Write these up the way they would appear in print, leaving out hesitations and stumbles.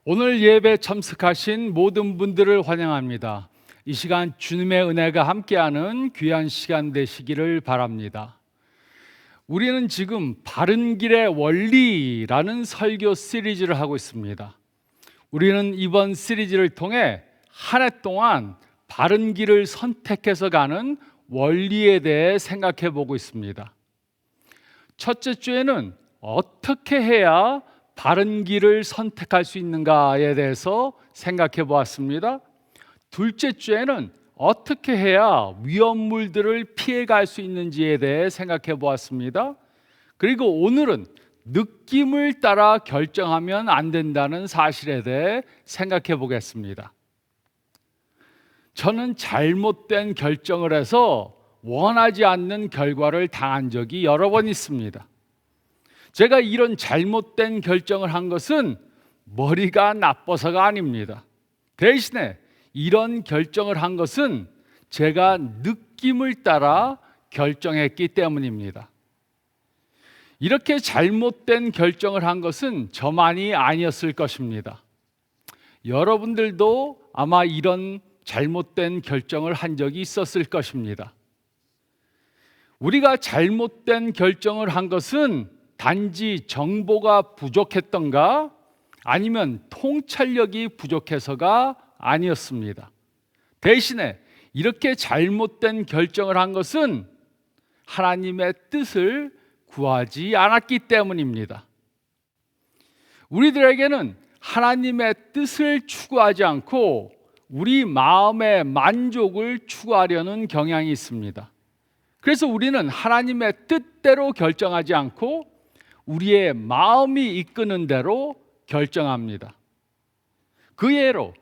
오늘 예배 참석하신 모든 분들을 환영합니다. 이 시간 주님의 은혜가 함께하는 귀한 시간 되시기를 바랍니다. 우리는 지금 바른 길의 원리라는 설교 시리즈를 하고 있습니다. 우리는 이번 시리즈를 통해 한 해 동안 바른 길을 선택해서 가는 원리에 대해 생각해 보고 있습니다. 첫째 주에는 어떻게 해야 바른 길을 선택할 수 있는가에 대해서 생각해 보았습니다. 둘째 주에는 어떻게 해야 위험물들을 피해갈 수 있는지에 대해 생각해 보았습니다. 그리고 오늘은 느낌을 따라 결정하면 안 된다는 사실에 대해 생각해 보겠습니다. 저는 잘못된 결정을 해서 원하지 않는 결과를 당한 적이 여러 번 있습니다. 제가 이런 잘못된 결정을 한 것은 머리가 나빠서가 아닙니다. 대신에 이런 결정을 한 것은 제가 느낌을 따라 결정했기 때문입니다. 이렇게 잘못된 결정을 한 것은 저만이 아니었을 것입니다. 여러분들도 아마 이런 잘못된 결정을 한 적이 있었을 것입니다. 우리가 잘못된 결정을 한 것은 단지 정보가 부족했던가 아니면 통찰력이 부족해서가 아니었습니다. 대신에 이렇게 잘못된 결정을 한 것은 하나님의 뜻을 구하지 않았기 때문입니다. 우리들에게는 하나님의 뜻을 추구하지 않고 우리 마음의 만족을 추구하려는 경향이 있습니다. 그래서 우리는 하나님의 뜻대로 결정하지 않고 우리의 마음이 이끄는 대로 결정합니다. 그 예로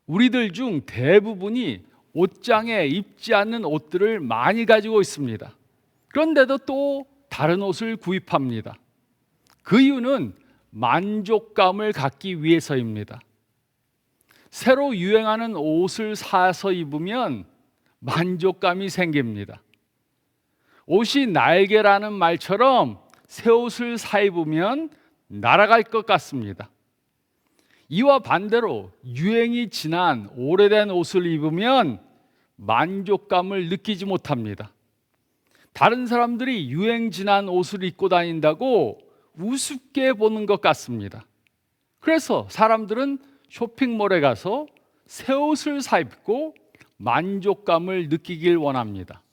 우리들 중 대부분이 옷장에 입지 않는 옷들을 많이 가지고 있습니다. 그런데도 또 다른 옷을 구입합니다. 그 이유는 만족감을 갖기 위해서입니다. 새로 유행하는 옷을 사서 입으면 만족감이 생깁니다. 옷이 날개라는 말처럼 새 옷을 사 입으면 날아갈 것 같습니다. 이와 반대로 유행이 지난 오래된 옷을 입으면 만족감을 느끼지 못합니다. 다른 사람들이 유행 지난 옷을 입고 다닌다고 우습게 보는 것 같습니다. 그래서 사람들은 쇼핑몰에 가서 새 옷을 사 입고 만족감을 느끼길 원합니다.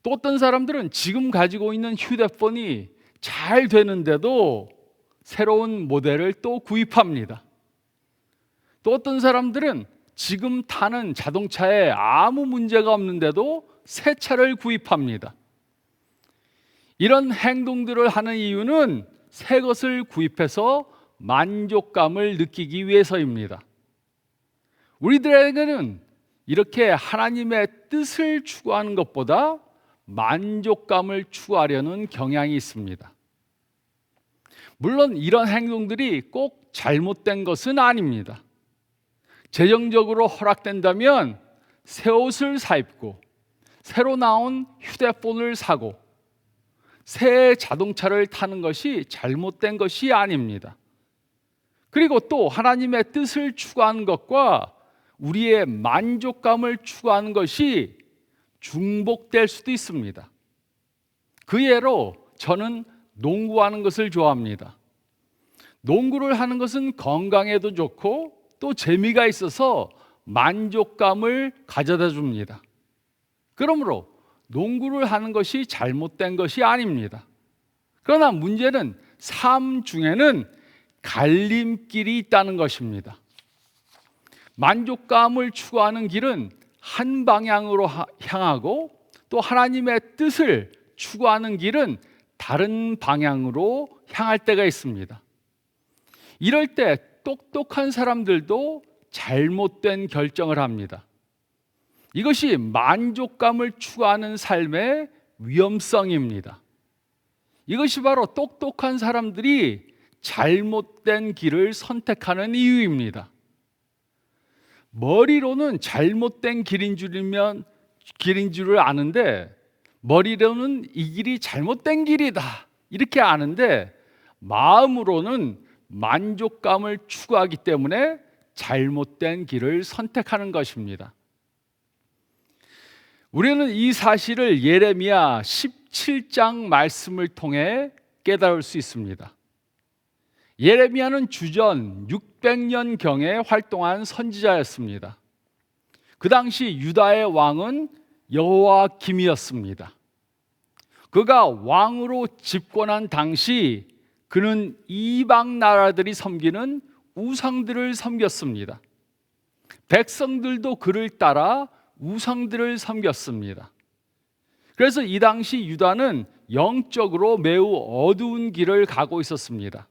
또 어떤 사람들은 지금 가지고 있는 휴대폰이 잘 되는데도 새로운 모델을 또 구입합니다. 또 어떤 사람들은 지금 타는 자동차에 아무 문제가 없는데도 새 차를 구입합니다. 이런 행동들을 하는 이유는 새 것을 구입해서 만족감을 느끼기 위해서입니다. 우리들에게는 이렇게 하나님의 뜻을 추구하는 것보다 만족감을 추구하려는 경향이 있습니다. 물론 이런 행동들이 꼭 잘못된 것은 아닙니다. 재정적으로 허락된다면 새 옷을 사 입고 새로 나온 휴대폰을 사고 새 자동차를 타는 것이 잘못된 것이 아닙니다. 그리고 또 하나님의 뜻을 추구하는 것과 우리의 만족감을 추구하는 것이 중복될 수도 있습니다. 그 예로 저는 농구하는 것을 좋아합니다. 농구를 하는 것은 건강에도 좋고 또 재미가 있어서 만족감을 가져다 줍니다. 그러므로 농구를 하는 것이 잘못된 것이 아닙니다. 그러나 문제는 삶 중에는 갈림길이 있다는 것입니다. 만족감을 추구하는 길은 한 방향으로 향하고 또 하나님의 뜻을 추구하는 길은 다른 방향으로 향할 때가 있습니다. 이럴 때 똑똑한 사람들도 잘못된 결정을 합니다. 이것이 만족감을 추구하는 삶의 위험성입니다. 이것이 바로 똑똑한 사람들이 잘못된 길을 선택하는 이유입니다. 머리로는 잘못된 길인 줄을 아는데 머리로는 이 길이 잘못된 길이다 이렇게 아는데 마음으로는 만족감을 추구하기 때문에 잘못된 길을 선택하는 것입니다. 우리는 이 사실을 예레미야 17장 말씀을 통해 깨달을 수 있습니다. 예레미야는 주전 600년경에 활동한 선지자였습니다. 그 당시 유다의 왕은 여호와김이었습니다. 그가 왕으로 집권한 당시 그는 이방 나라들이 섬기는 우상들을 섬겼습니다. 백성들도 그를 따라 우상들을 섬겼습니다. 그래서 이 당시 유다는 영적으로 매우 어두운 길을 가고 있었습니다.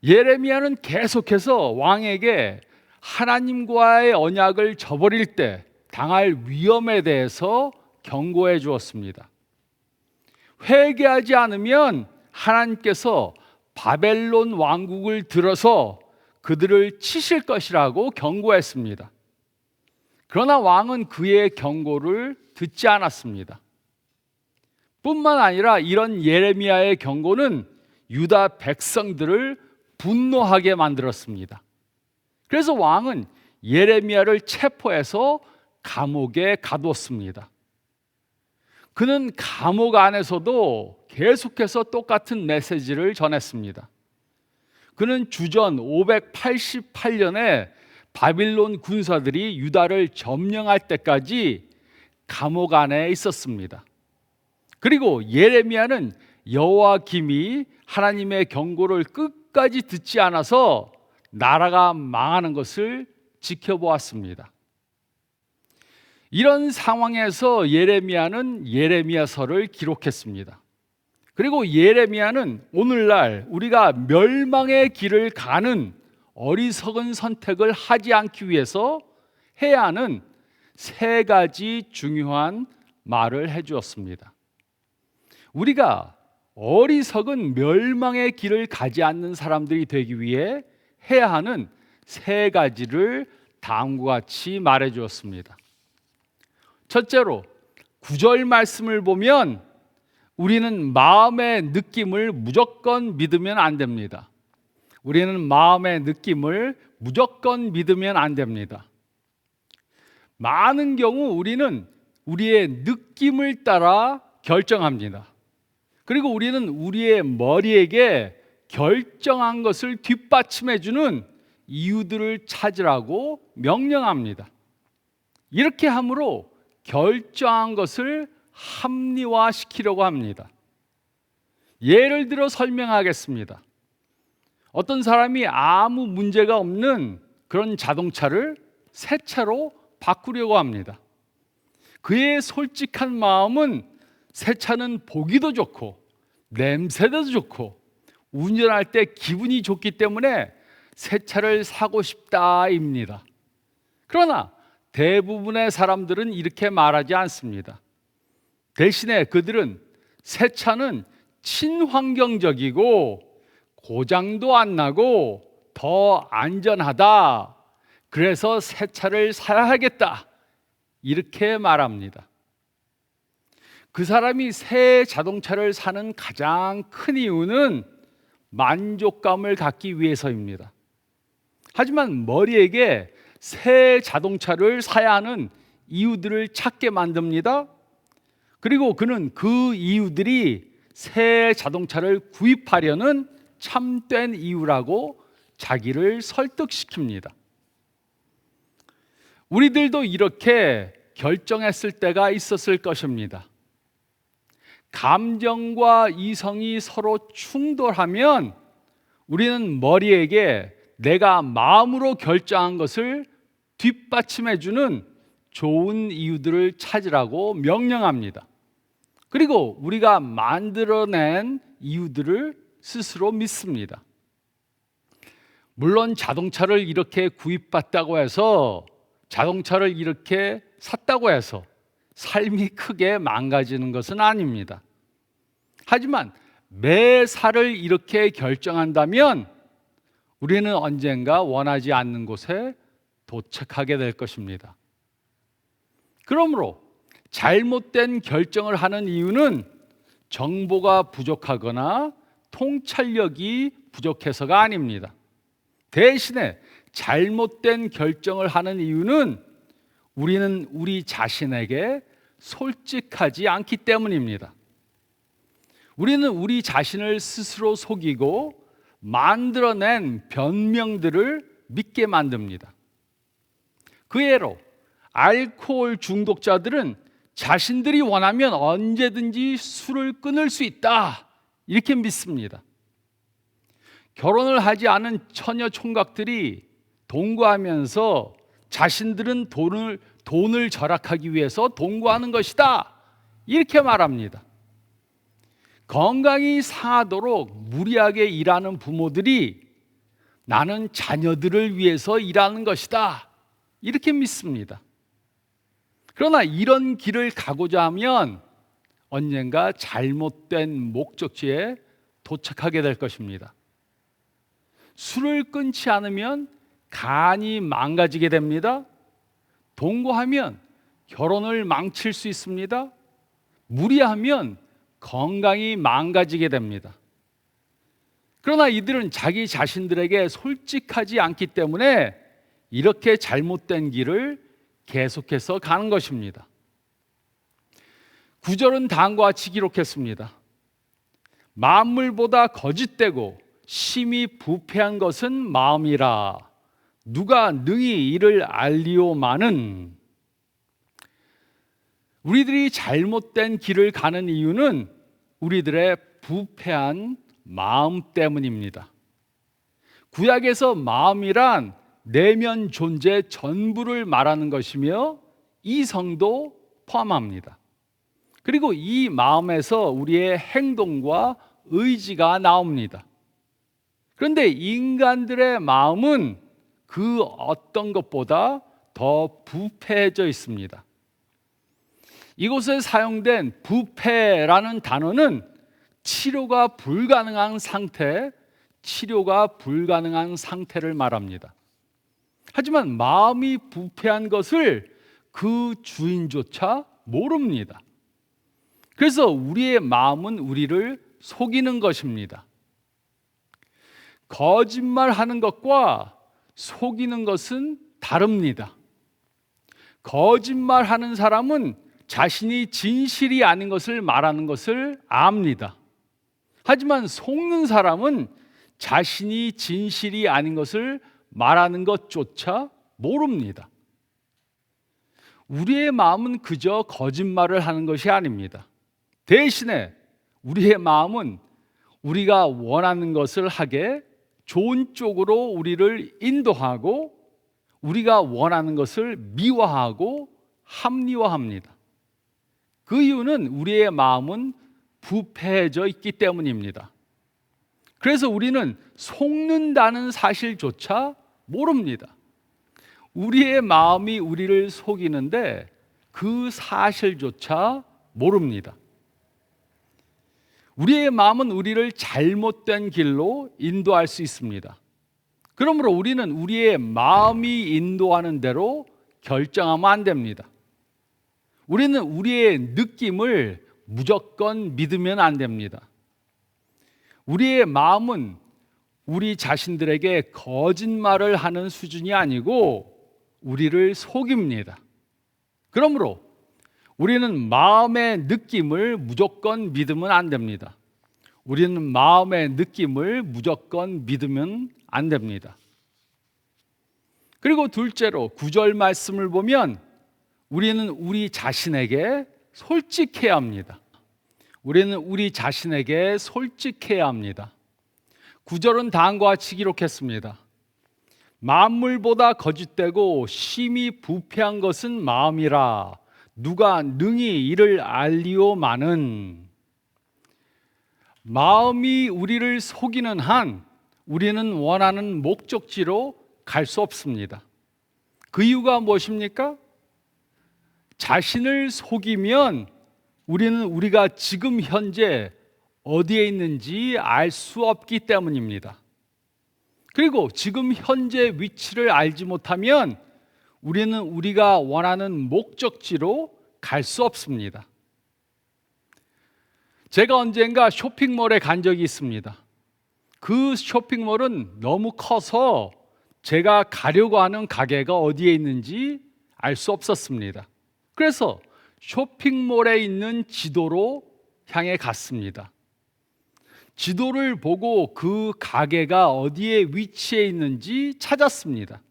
예레미야는 계속해서 왕에게 하나님과의 언약을 저버릴 때 당할 위험에 대해서 경고해 주었습니다. 회개하지 않으면 하나님께서 바벨론 왕국을 들어서 그들을 치실 것이라고 경고했습니다. 그러나 왕은 그의 경고를 듣지 않았습니다. 뿐만 아니라 이런 예레미야의 경고는 유다 백성들을 분노하게 만들었습니다. 그래서 왕은 예레미야를 체포해서 감옥에 가두었습니다. 그는 감옥 안에서도 계속해서 똑같은 메시지를 전했습니다. 그는 주전 588년에 바빌론 군사들이 유다를 점령할 때까지 감옥 안에 있었습니다. 그리고 예레미야는 여호와김이 하나님의 경고를 끝까지 듣지 않아서 나라가 망하는 것을 지켜보았습니다. 이런 상황에서 예레미야는 예레미야서를 기록했습니다. 그리고 예레미야는 오늘날 우리가 멸망의 길을 가는 어리석은 선택을 하지 않기 위해서 해야 하는 세 가지 중요한 말을 해주었습니다. 우리가 어리석은 멸망의 길을 가지 않는 사람들이 되기 위해 해야 하는 세 가지를 다음과 같이 말해 주었습니다. 첫째로 9절 말씀을 보면 우리는 마음의 느낌을 무조건 믿으면 안 됩니다. 우리는 마음의 느낌을 무조건 믿으면 안 됩니다. 많은 경우 우리는 우리의 느낌을 따라 결정합니다. 그리고 우리는 우리의 머리에게 결정한 것을 뒷받침해주는 이유들을 찾으라고 명령합니다. 이렇게 함으로 결정한 것을 합리화시키려고 합니다. 예를 들어 설명하겠습니다. 어떤 사람이 아무 문제가 없는 그런 자동차를 새 차로 바꾸려고 합니다. 그의 솔직한 마음은 새 차는 보기도 좋고 냄새도 좋고 운전할 때 기분이 좋기 때문에 새 차를 사고 싶다입니다. 그러나 대부분의 사람들은 이렇게 말하지 않습니다. 대신에 그들은 새 차는 친환경적이고 고장도 안 나고 더 안전하다. 그래서 새 차를 사야 하겠다. 이렇게 말합니다. 그 사람이 새 자동차를 사는 가장 큰 이유는 만족감을 갖기 위해서입니다. 하지만 머리에게 새 자동차를 사야 하는 이유들을 찾게 만듭니다. 그리고 그는 그 이유들이 새 자동차를 구입하려는 참된 이유라고 자기를 설득시킵니다. 우리들도 이렇게 결정했을 때가 있었을 것입니다. 감정과 이성이 서로 충돌하면 우리는 머리에게 내가 마음으로 결정한 것을 뒷받침해주는 좋은 이유들을 찾으라고 명령합니다. 그리고 우리가 만들어낸 이유들을 스스로 믿습니다. 물론 자동차를 이렇게 구입받다고 해서 자동차를 이렇게 샀다고 해서 삶이 크게 망가지는 것은 아닙니다. 하지만 매사를 이렇게 결정한다면 우리는 언젠가 원하지 않는 곳에 도착하게 될 것입니다. 그러므로 잘못된 결정을 하는 이유는 정보가 부족하거나 통찰력이 부족해서가 아닙니다. 대신에 잘못된 결정을 하는 이유는 우리는 우리 자신에게 솔직하지 않기 때문입니다. 우리는 우리 자신을 스스로 속이고 만들어낸 변명들을 믿게 만듭니다. 그 예로 알코올 중독자들은 자신들이 원하면 언제든지 술을 끊을 수 있다, 이렇게 믿습니다. 결혼을 하지 않은 처녀 총각들이 동거하면서 자신들은 돈을 절약하기 위해서 동거하는 것이다, 이렇게 말합니다. 건강이 상하도록 무리하게 일하는 부모들이 나는 자녀들을 위해서 일하는 것이다, 이렇게 믿습니다. 그러나 이런 길을 가고자 하면 언젠가 잘못된 목적지에 도착하게 될 것입니다. 술을 끊지 않으면 간이 망가지게 됩니다. 동거하면 결혼을 망칠 수 있습니다. 무리하면 건강이 망가지게 됩니다. 그러나 이들은 자기 자신들에게 솔직하지 않기 때문에 이렇게 잘못된 길을 계속해서 가는 것입니다. 9절은 다음과 같이 기록했습니다. 만물보다 거짓되고 심히 부패한 것은 마음이라 누가 능히 이를 알리오마는. 우리들이 잘못된 길을 가는 이유는 우리들의 부패한 마음 때문입니다. 구약에서 마음이란 내면 존재 전부를 말하는 것이며 이성도 포함합니다. 그리고 이 마음에서 우리의 행동과 의지가 나옵니다. 그런데 인간들의 마음은 그 어떤 것보다 더 부패해져 있습니다. 이곳에 사용된 부패라는 단어는 치료가 불가능한 상태를 말합니다. 하지만 마음이 부패한 것을 그 주인조차 모릅니다. 그래서 우리의 마음은 우리를 속이는 것입니다. 거짓말하는 것과 속이는 것은 다릅니다. 거짓말하는 사람은 자신이 진실이 아닌 것을 말하는 것을 압니다. 하지만 속는 사람은 자신이 진실이 아닌 것을 말하는 것조차 모릅니다. 우리의 마음은 그저 거짓말을 하는 것이 아닙니다. 대신에 우리의 마음은 우리가 원하는 것을 하게 좋은 쪽으로 우리를 인도하고 우리가 원하는 것을 미화하고 합리화합니다. 그 이유는 우리의 마음은 부패해져 있기 때문입니다. 그래서 우리는 속는다는 사실조차 모릅니다. 우리의 마음이 우리를 속이는데 그 사실조차 모릅니다. 우리의 마음은 우리를 잘못된 길로 인도할 수 있습니다. 그러므로 우리는 우리의 마음이 인도하는 대로 결정하면 안 됩니다. 우리는 우리의 느낌을 무조건 믿으면 안 됩니다. 우리의 마음은 우리 자신들에게 거짓말을 하는 수준이 아니고 우리를 속입니다. 그러므로 우리는 마음의 느낌을 무조건 믿으면 안 됩니다. 우리는 마음의 느낌을 무조건 믿으면 안 됩니다. 그리고 둘째로 9절 말씀을 보면 우리는 우리 자신에게 솔직해야 합니다. 우리는 우리 자신에게 솔직해야 합니다. 9절은 다음과 같이 기록했습니다. 만물보다 거짓되고 심히 부패한 것은 마음이라 누가 능히 이를 알리오마는. 마음이 우리를 속이는 한 우리는 원하는 목적지로 갈 수 없습니다. 그 이유가 무엇입니까? 자신을 속이면 우리는 우리가 지금 현재 어디에 있는지 알 수 없기 때문입니다. 그리고 지금 현재 위치를 알지 못하면 우리는 우리가 원하는 목적지로 갈 수 없습니다. 제가 언젠가 쇼핑몰에 간 적이 있습니다. 그 쇼핑몰은 너무 커서 제가 가려고 하는 가게가 어디에 있는지 알 수 없었습니다. 그래서 쇼핑몰에 있는 지도로 향해 갔습니다. 지도를 보고 그 가게가 어디에 위치해 있는지 찾았습니다.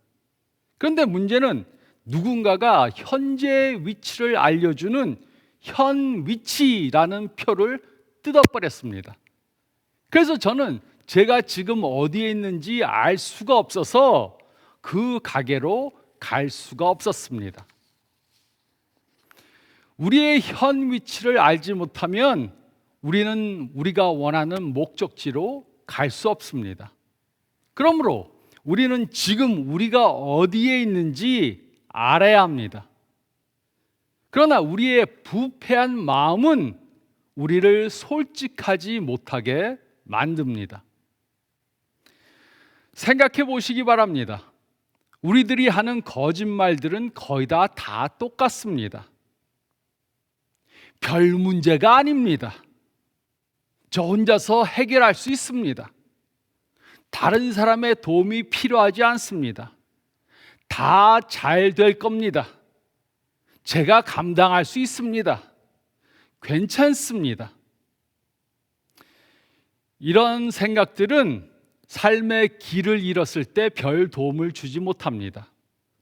그런데 문제는 누군가가 현재 위치를 알려주는 현 위치라는 표를 뜯어버렸습니다. 그래서 저는 제가 지금 어디에 있는지 알 수가 없어서 그 가게로 갈 수가 없었습니다. 우리의 현 위치를 알지 못하면 우리는 우리가 원하는 목적지로 갈 수 없습니다. 그러므로 우리는 지금 우리가 어디에 있는지 알아야 합니다. 그러나 우리의 부패한 마음은 우리를 솔직하지 못하게 만듭니다. 생각해 보시기 바랍니다. 우리들이 하는 거짓말들은 거의 다 똑같습니다. 별 문제가 아닙니다. 저 혼자서 해결할 수 있습니다. 다른 사람의 도움이 필요하지 않습니다. 다 잘 될 겁니다. 제가 감당할 수 있습니다. 괜찮습니다. 이런 생각들은 삶의 길을 잃었을 때 별 도움을 주지 못합니다.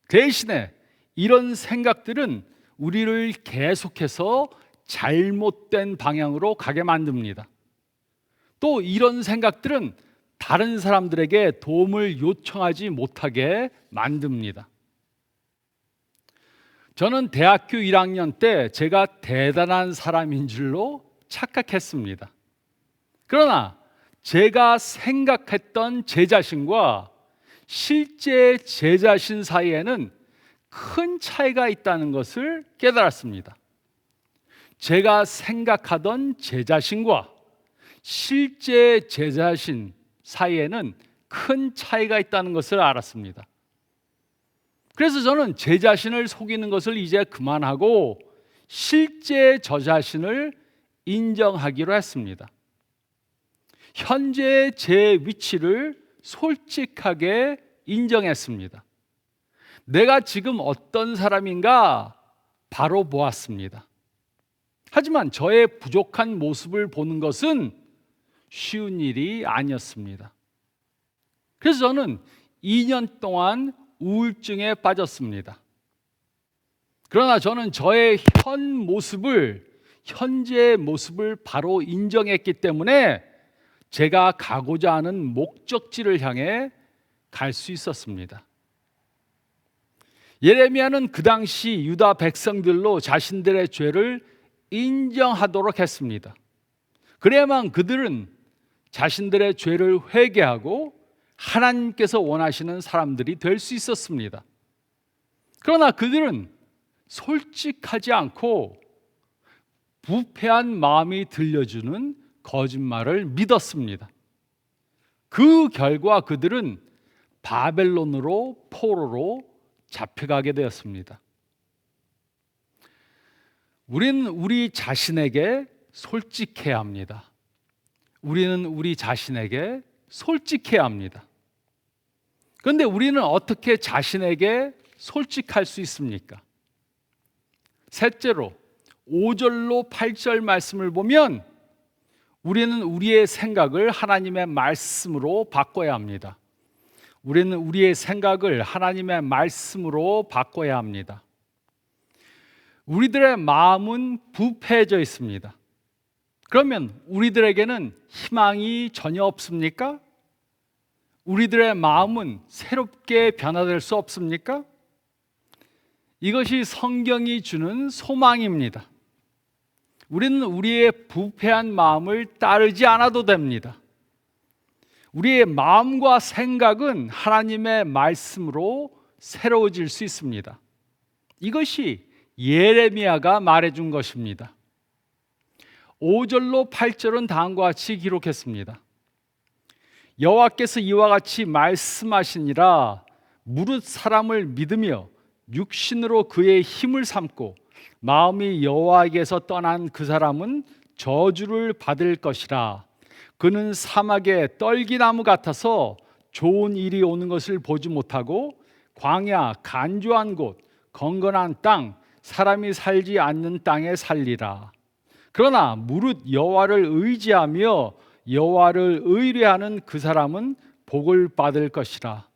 대신에 이런 생각들은 우리를 계속해서 잘못된 방향으로 가게 만듭니다. 또 이런 생각들은 다른 사람들에게 도움을 요청하지 못하게 만듭니다. 저는 대학교 1학년 때 제가 대단한 사람인 줄로 착각했습니다. 그러나 제가 생각했던 제 자신과 실제 제 자신 사이에는 큰 차이가 있다는 것을 깨달았습니다. 제가 생각하던 제 자신과 실제 제 자신 사이에는 큰 차이가 있다는 것을 알았습니다. 그래서 저는 제 자신을 속이는 것을 이제 그만하고 실제 저 자신을 인정하기로 했습니다. 현재 제 위치를 솔직하게 인정했습니다. 내가 지금 어떤 사람인가 바로 보았습니다. 하지만 저의 부족한 모습을 보는 것은 쉬운 일이 아니었습니다. 그래서 저는 2년 동안 우울증에 빠졌습니다. 그러나 저는 저의 현재 모습을 바로 인정했기 때문에 제가 가고자 하는 목적지를 향해 갈 수 있었습니다. 예레미야는 그 당시 유다 백성들로 자신들의 죄를 인정하도록 했습니다. 그래야만 그들은 자신들의 죄를 회개하고 하나님께서 원하시는 사람들이 될 수 있었습니다. 그러나 그들은 솔직하지 않고 부패한 마음이 들려주는 거짓말을 믿었습니다. 그 결과 그들은 바벨론으로 포로로 잡혀가게 되었습니다. 우리는 우리 자신에게 솔직해야 합니다. 우리는 우리 자신에게 솔직해야 합니다. 그런데 우리는 어떻게 자신에게 솔직할 수 있습니까? 셋째로 5절로 8절 말씀을 보면 우리는 우리의 생각을 하나님의 말씀으로 바꿔야 합니다. 우리는 우리의 생각을 하나님의 말씀으로 바꿔야 합니다. 우리들의 마음은 부패해져 있습니다. 그러면 우리들에게는 희망이 전혀 없습니까? 우리들의 마음은 새롭게 변화될 수 없습니까? 이것이 성경이 주는 소망입니다. 우리는 우리의 부패한 마음을 따르지 않아도 됩니다. 우리의 마음과 생각은 하나님의 말씀으로 새로워질 수 있습니다. 이것이 예레미야가 말해준 것입니다. 5절로 8절은 다음과 같이 기록했습니다. 여호와께서 이와 같이 말씀하시니라. 무릇 사람을 믿으며 육신으로 그의 힘을 삼고 마음이 여호와에게서 떠난 그 사람은 저주를 받을 것이라. 그는 사막의 떨기나무 같아서 좋은 일이 오는 것을 보지 못하고 광야 간조한 곳 건건한 땅 사람이 살지 않는 땅에 살리라. 그러나 무릇 여호와를 의지하며 여호와를 의뢰하는 그 사람은 복을 받을 것이라.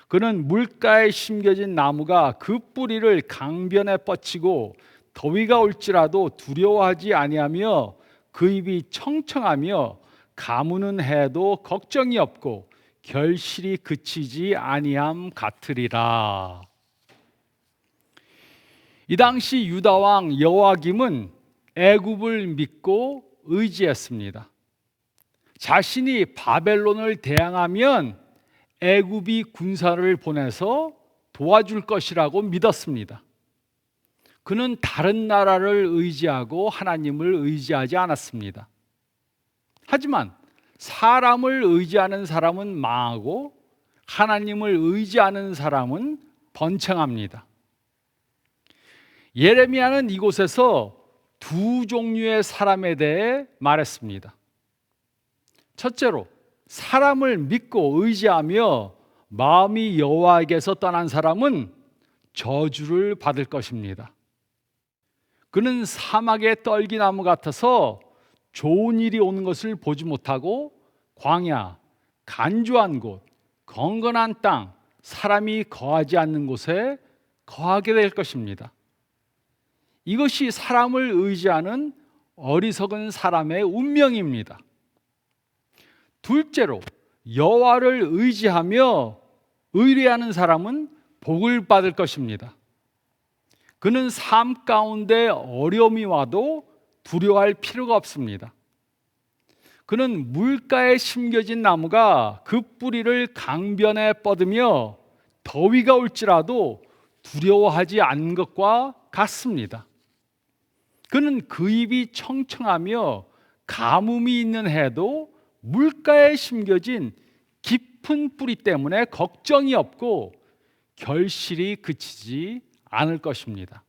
그는 물가에 심겨진 나무가 그 뿌리를 강변에 뻗치고 더위가 올지라도 두려워하지 아니하며 그 입이 청청하며 가무는 해도 걱정이 없고 결실이 그치지 아니함 같으리라. 이 당시 유다 왕 여호야김은 애굽을 믿고 의지했습니다. 자신이 바벨론을 대항하면 애굽이 군사를 보내서 도와줄 것이라고 믿었습니다. 그는 다른 나라를 의지하고 하나님을 의지하지 않았습니다. 하지만 사람을 의지하는 사람은 망하고 하나님을 의지하는 사람은 번창합니다. 예레미야는 이곳에서 두 종류의 사람에 대해 말했습니다. 첫째로, 사람을 믿고 의지하며 마음이 여호와에게서 떠난 사람은 저주를 받을 것입니다. 그는 사막의 떨기나무 같아서 좋은 일이 오는 것을 보지 못하고 광야, 간조한 곳, 건건한 땅, 사람이 거하지 않는 곳에 거하게 될 것입니다. 이것이 사람을 의지하는 어리석은 사람의 운명입니다. 둘째로, 여호와를 의지하며 의뢰하는 사람은 복을 받을 것입니다. 그는 삶 가운데 어려움이 와도 두려워할 필요가 없습니다. 그는 물가에 심겨진 나무가 그 뿌리를 강변에 뻗으며 더위가 올지라도 두려워하지 않는 것과 같습니다. 그는 그 입이 청청하며 가뭄이 있는 해도 물가에 심겨진 깊은 뿌리 때문에 걱정이 없고 결실이 그치지 않을 것입니다.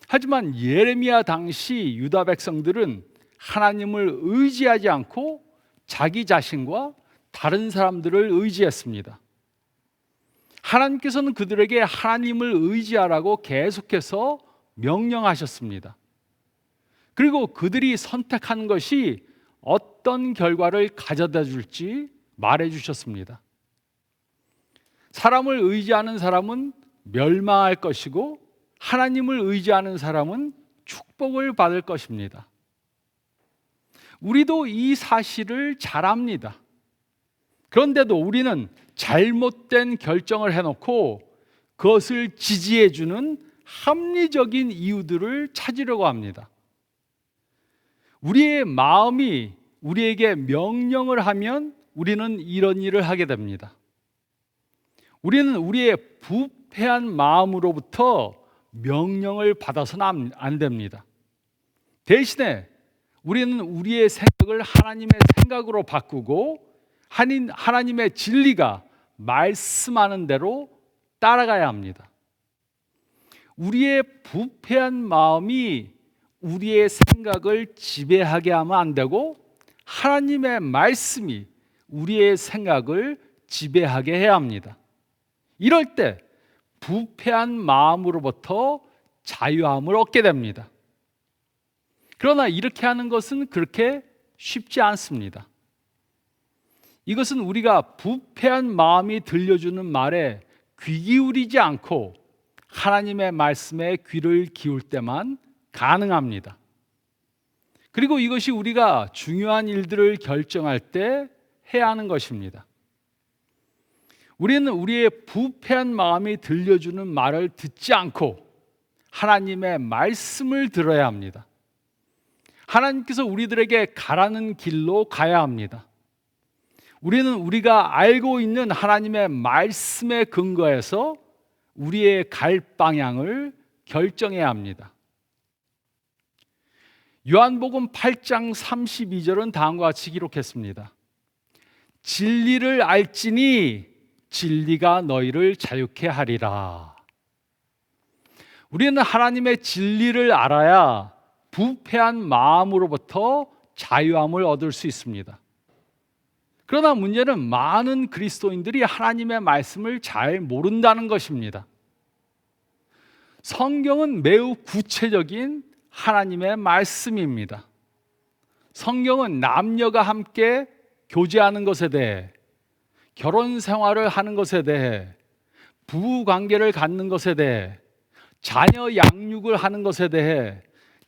하지만 예레미야 당시 유다 백성들은 하나님을 의지하지 않고 자기 자신과 다른 사람들을 의지했습니다. 하나님께서는 그들에게 하나님을 의지하라고 계속해서 명령하셨습니다. 그리고 그들이 선택한 것이 어떤 결과를 가져다 줄지 말해 주셨습니다. 사람을 의지하는 사람은 멸망할 것이고 하나님을 의지하는 사람은 축복을 받을 것입니다. 우리도 이 사실을 잘 압니다. 그런데도 우리는 잘못된 결정을 해놓고 그것을 지지해주는 합리적인 이유들을 찾으려고 합니다. 우리의 마음이 우리에게 명령을 하면 우리는 이런 일을 하게 됩니다. 우리는 우리의 부패한 마음으로부터 명령을 받아서는 안 됩니다. 대신에 우리는 우리의 생각을 하나님의 생각으로 바꾸고 하나님의 진리가 말씀하는 대로 따라가야 합니다. 우리의 부패한 마음이 우리의 생각을 지배하게 하면 안 되고 하나님의 말씀이 우리의 생각을 지배하게 해야 합니다. 이럴 때 부패한 마음으로부터 자유함을 얻게 됩니다. 그러나 이렇게 하는 것은 그렇게 쉽지 않습니다. 이것은 우리가 부패한 마음이 들려주는 말에 귀 기울이지 않고 하나님의 말씀에 귀를 기울 때만 가능합니다. 그리고 이것이 우리가 중요한 일들을 결정할 때 해야 하는 것입니다. 우리는 우리의 부패한 마음이 들려주는 말을 듣지 않고 하나님의 말씀을 들어야 합니다. 하나님께서 우리들에게 가라는 길로 가야 합니다. 우리는 우리가 알고 있는 하나님의 말씀에 근거해서 우리의 갈 방향을 결정해야 합니다. 요한복음 8장 32절은 다음과 같이 기록했습니다. 진리를 알지니 진리가 너희를 자유케 하리라. 우리는 하나님의 진리를 알아야 부패한 마음으로부터 자유함을 얻을 수 있습니다. 그러나 문제는 많은 그리스도인들이 하나님의 말씀을 잘 모른다는 것입니다. 성경은 매우 구체적인 하나님의 말씀입니다. 성경은 남녀가 함께 교제하는 것에 대해, 결혼 생활을 하는 것에 대해, 부부 관계를 갖는 것에 대해, 자녀 양육을 하는 것에 대해,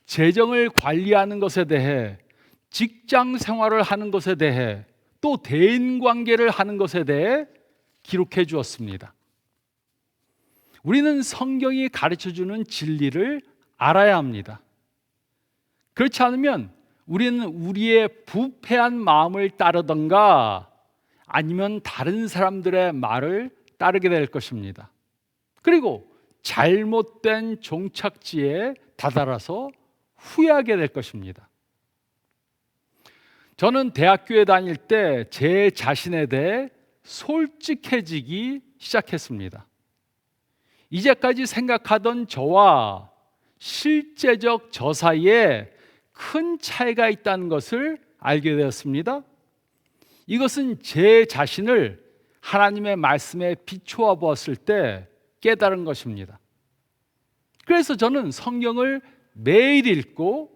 재정을 관리하는 것에 대해, 직장 생활을 하는 것에 대해, 또 대인 관계를 하는 것에 대해 기록해 주었습니다. 우리는 성경이 가르쳐주는 진리를 알아야 합니다. 그렇지 않으면 우리는 우리의 부패한 마음을 따르던가 아니면 다른 사람들의 말을 따르게 될 것입니다. 그리고 잘못된 종착지에 다다라서 후회하게 될 것입니다. 저는 대학교에 다닐 때 제 자신에 대해 솔직해지기 시작했습니다. 이제까지 생각하던 저와 실제적 저 사이에 큰 차이가 있다는 것을 알게 되었습니다. 이것은 제 자신을 하나님의 말씀에 비추어 보았을 때 깨달은 것입니다. 그래서 저는 성경을 매일 읽고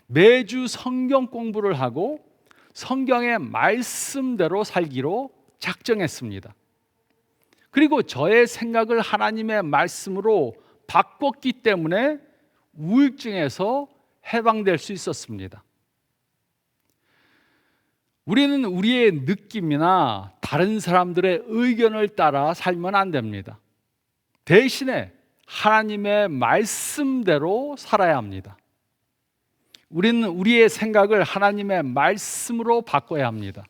매주 성경 공부를 하고 성경의 말씀대로 살기로 작정했습니다. 그리고 저의 생각을 하나님의 말씀으로 바꿨기 때문에 우울증에서 해방될 수 있었습니다. 우리는 우리의 느낌이나 다른 사람들의 의견을 따라 살면 안 됩니다. 대신에 하나님의 말씀대로 살아야 합니다. 우리는 우리의 생각을 하나님의 말씀으로 바꿔야 합니다.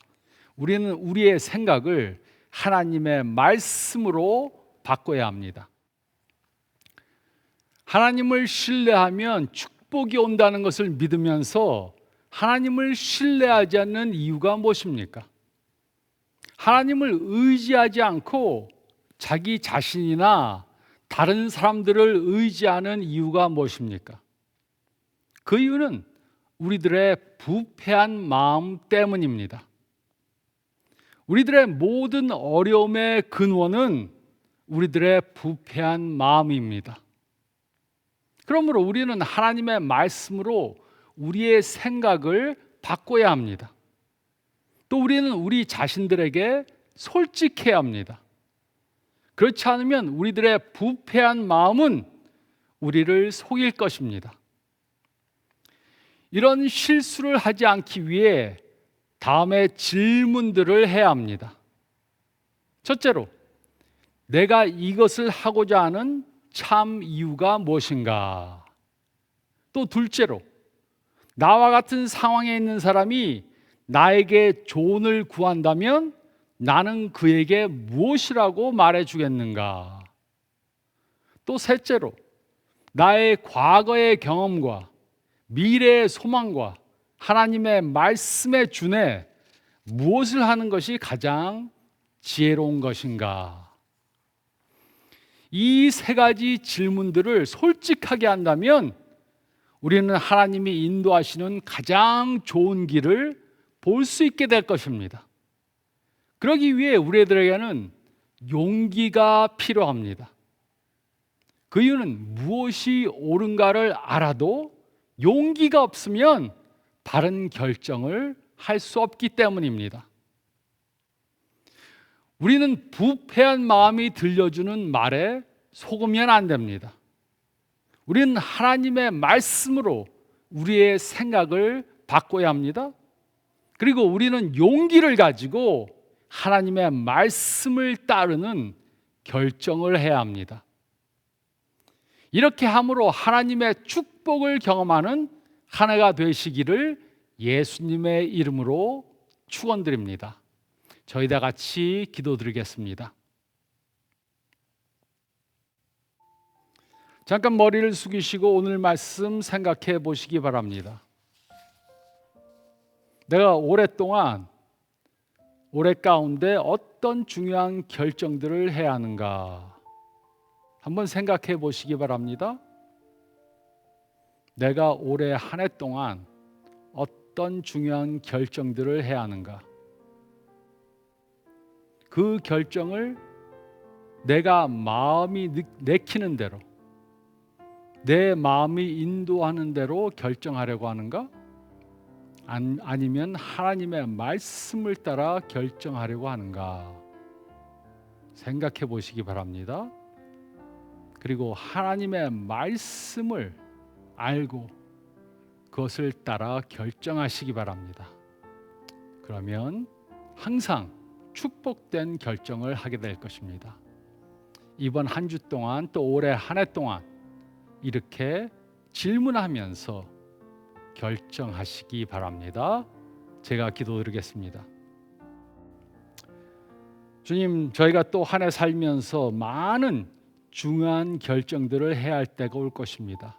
우리는 우리의 생각을 하나님의 말씀으로 바꿔야 합니다. 하나님을 신뢰하면 축복이 온다는 것을 믿으면서 하나님을 신뢰하지 않는 이유가 무엇입니까? 하나님을 의지하지 않고 자기 자신이나 다른 사람들을 의지하는 이유가 무엇입니까? 그 이유는 우리들의 부패한 마음 때문입니다. 우리들의 모든 어려움의 근원은 우리들의 부패한 마음입니다. 그러므로 우리는 하나님의 말씀으로 우리의 생각을 바꿔야 합니다. 또 우리는 우리 자신들에게 솔직해야 합니다. 그렇지 않으면 우리들의 부패한 마음은 우리를 속일 것입니다. 이런 실수를 하지 않기 위해 다음에 질문들을 해야 합니다. 첫째로, 내가 이것을 하고자 하는 참 이유가 무엇인가? 또 둘째로, 나와 같은 상황에 있는 사람이 나에게 조언을 구한다면 나는 그에게 무엇이라고 말해주겠는가? 또 셋째로, 나의 과거의 경험과 미래의 소망과 하나님의 말씀에 준해 무엇을 하는 것이 가장 지혜로운 것인가? 이 세 가지 질문들을 솔직하게 한다면 우리는 하나님이 인도하시는 가장 좋은 길을 볼 수 있게 될 것입니다. 그러기 위해 우리들에게는 용기가 필요합니다. 그 이유는 무엇이 옳은가를 알아도 용기가 없으면 바른 결정을 할 수 없기 때문입니다. 우리는 부패한 마음이 들려주는 말에 속으면 안 됩니다. 우리는 하나님의 말씀으로 우리의 생각을 바꿔야 합니다. 그리고 우리는 용기를 가지고 하나님의 말씀을 따르는 결정을 해야 합니다. 이렇게 함으로 하나님의 축복을 경험하는 한 해가 되시기를 예수님의 이름으로 축원드립니다. 저희 다 같이 기도드리겠습니다. 잠깐 머리를 숙이시고 오늘 말씀 생각해 보시기 바랍니다. 내가 오랫동안 올해 가운데 어떤 중요한 결정들을 해야 하는가 한번 생각해 보시기 바랍니다. 내가 올해 한 해 동안 어떤 중요한 결정들을 해야 하는가? 그 결정을 내가 마음이 내키는 대로, 내 마음이 인도하는 대로 결정하려고 하는가? 아니면 하나님의 말씀을 따라 결정하려고 하는가? 생각해 보시기 바랍니다. 그리고 하나님의 말씀을 알고 그것을 따라 결정하시기 바랍니다. 그러면 항상 축복된 결정을 하게 될 것입니다. 이번 한 주 동안 또 올해 한 해 동안 이렇게 질문하면서 결정하시기 바랍니다. 제가 기도드리겠습니다. 주님, 저희가 또 한 해 살면서 많은 중요한 결정들을 해야 할 때가 올 것입니다.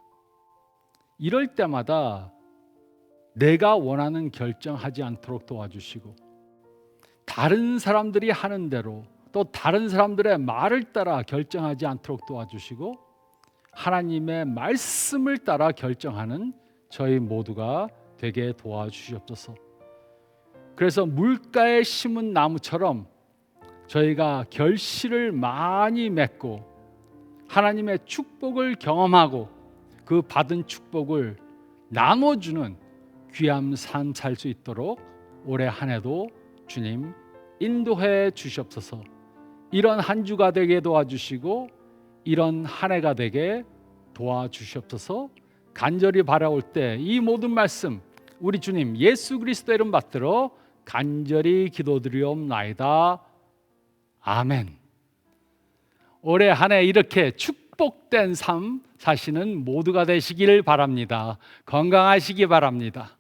이럴 때마다 내가 원하는 결정하지 않도록 도와주시고, 다른 사람들이 하는 대로 또 다른 사람들의 말을 따라 결정하지 않도록 도와주시고, 하나님의 말씀을 따라 결정하는 저희 모두가 되게 도와주시옵소서. 그래서 물가에 심은 나무처럼 저희가 결실을 많이 맺고 하나님의 축복을 경험하고 그 받은 축복을 나눠주는 귀한 삶 살 수 있도록 올해 한 해도 주님 인도해 주시옵소서. 이런 한 주가 되게 도와주시고 이런 한 해가 되게 도와주시옵소서. 간절히 바라올 때 이 모든 말씀 우리 주님 예수 그리스도 이름 받들어 간절히 기도드리옵나이다. 아멘. 올해 한 해 이렇게 축복된 삶 사시는 모두가 되시기를 바랍니다. 건강하시기 바랍니다.